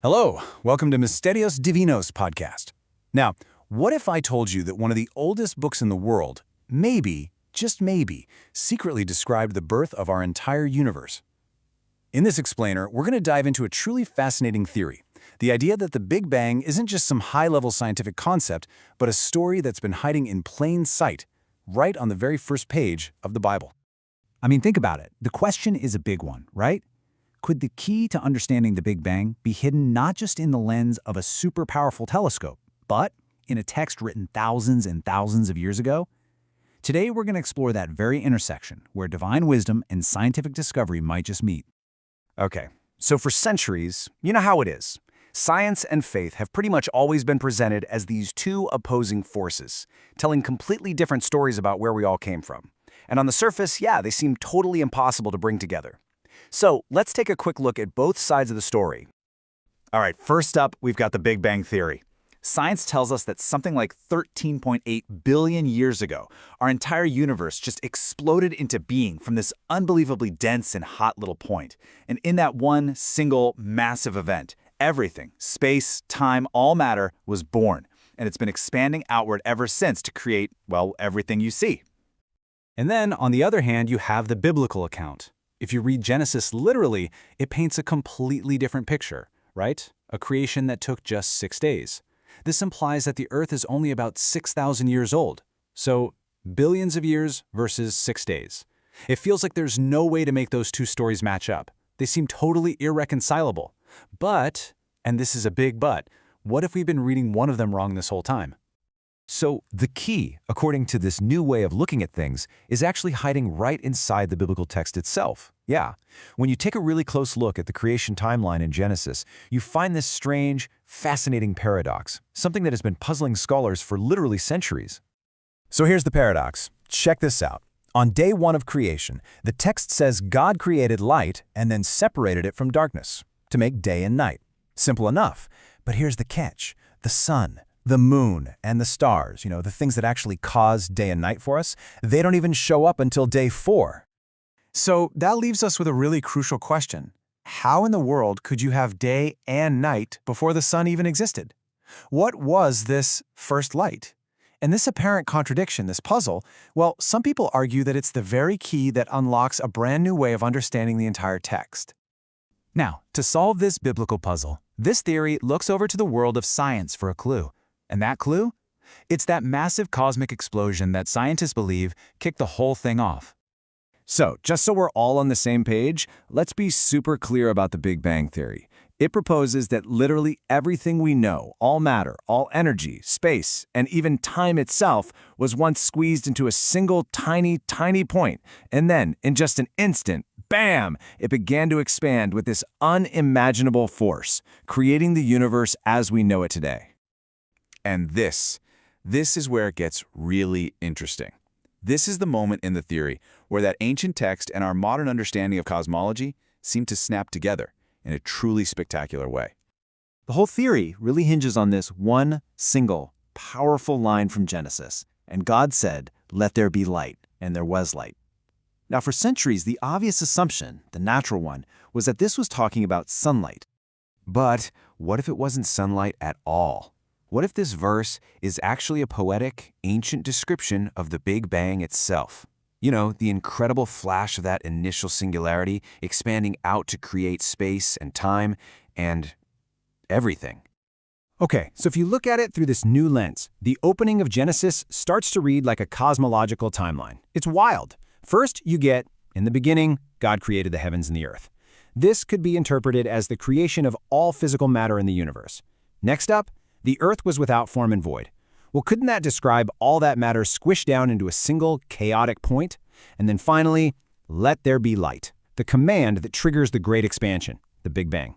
Hello, welcome to Misterios Divinos podcast. Now, what if I told you that one of the oldest books in the world, maybe, just maybe, secretly described the birth of our entire universe? In this explainer, we're going to dive into a truly fascinating theory, the idea that the Big Bang isn't just some high-level scientific concept, but a story that's been hiding in plain sight, right on the very first page of the Bible. I mean, think about it. The question is a big one, right? Could the key to understanding the Big Bang be hidden not just in the lens of a super powerful telescope, but in a text written thousands and thousands of years ago? Today, we're going to explore that very intersection where divine wisdom and scientific discovery might just meet. Okay, so for centuries, you know how it is. Science and faith have pretty much always been presented as these two opposing forces, telling completely different stories about where we all came from. And on the surface, yeah, they seem totally impossible to bring together. So let's take a quick look at both sides of the story. All right, first up, we've got the Big Bang Theory. Science tells us that something like 13.8 billion years ago, our entire universe just exploded into being from this unbelievably dense and hot little point. And in that one single massive event, everything, space, time, all matter, was born. And it's been expanding outward ever since to create, well, everything you see. And then, on the other hand, you have the biblical account. If you read Genesis literally, it paints a completely different picture, right? A creation that took just 6 days. This implies that the Earth is only about 6,000 years old. So, billions of years versus 6 days. It feels like there's no way to make those two stories match up. They seem totally irreconcilable. But, and this is a big but, what if we've been reading one of them wrong this whole time? So the key, according to this new way of looking at things, is actually hiding right inside the biblical text itself. Yeah. When you take a really close look at the creation timeline in Genesis, you find this strange, fascinating paradox, something that has been puzzling scholars for literally centuries. So here's the paradox. Check this out. On day one of creation, the text says God created light and then separated it from darkness to make day and night. Simple enough. But here's the catch. The sun, the moon, and the stars, the things that actually cause day and night for us, they don't even show up until day 4. So that leaves us with a really crucial question. How in the world could you have day and night before the sun even existed? What was this first light? And this apparent contradiction, this puzzle, well, some people argue that it's the very key that unlocks a brand new way of understanding the entire text. Now, to solve this biblical puzzle, this theory looks over to the world of science for a clue. And that clue? It's that massive cosmic explosion that scientists believe kicked the whole thing off. So, just so we're all on the same page, let's be super clear about the Big Bang Theory. It proposes that literally everything we know, all matter, all energy, space, and even time itself was once squeezed into a single tiny, tiny point, and then, in just an instant, bam, it began to expand with this unimaginable force, creating the universe as we know it today. And this is where it gets really interesting. This is the moment in the theory where that ancient text and our modern understanding of cosmology seem to snap together in a truly spectacular way. The whole theory really hinges on this one single, powerful line from Genesis. And God said, "Let there be light," and there was light. Now, for centuries, the obvious assumption, the natural one, was that this was talking about sunlight. But what if it wasn't sunlight at all? What if this verse is actually a poetic, ancient description of the Big Bang itself? The incredible flash of that initial singularity expanding out to create space and time and everything. Okay, so if you look at it through this new lens, the opening of Genesis starts to read like a cosmological timeline. It's wild. First, you get, in the beginning, God created the heavens and the earth. This could be interpreted as the creation of all physical matter in the universe. Next up, the earth was without form and void. Well, couldn't that describe all that matter squished down into a single chaotic point? And then finally, let there be light, the command that triggers the great expansion, the Big Bang.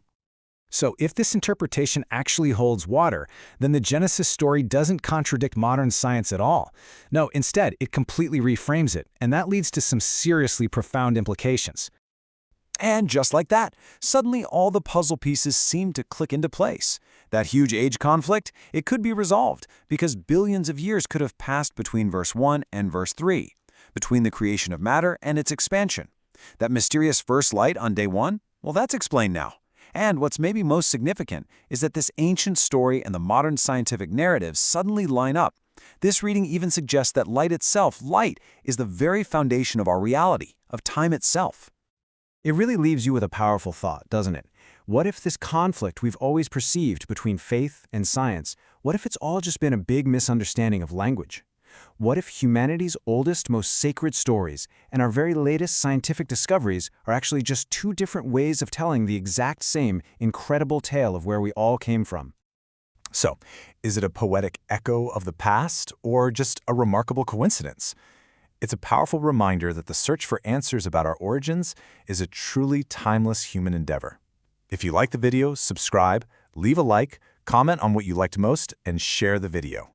So if this interpretation actually holds water, then the Genesis story doesn't contradict modern science at all. No, instead, it completely reframes it, and that leads to some seriously profound implications. And just like that, suddenly all the puzzle pieces seem to click into place. That huge age conflict, it could be resolved because billions of years could have passed between verse 1 and verse 3, between the creation of matter and its expansion. That mysterious first light on day 1, well, that's explained now. And what's maybe most significant is that this ancient story and the modern scientific narrative suddenly line up. This reading even suggests that light itself, light, is the very foundation of our reality, of time itself. It really leaves you with a powerful thought, doesn't it? What if this conflict we've always perceived between faith and science, what if it's all just been a big misunderstanding of language? What if humanity's oldest, most sacred stories and our very latest scientific discoveries are actually just two different ways of telling the exact same incredible tale of where we all came from? So, is it a poetic echo of the past or just a remarkable coincidence? It's a powerful reminder that the search for answers about our origins is a truly timeless human endeavor. If you like the video, subscribe, leave a like, comment on what you liked most, and share the video.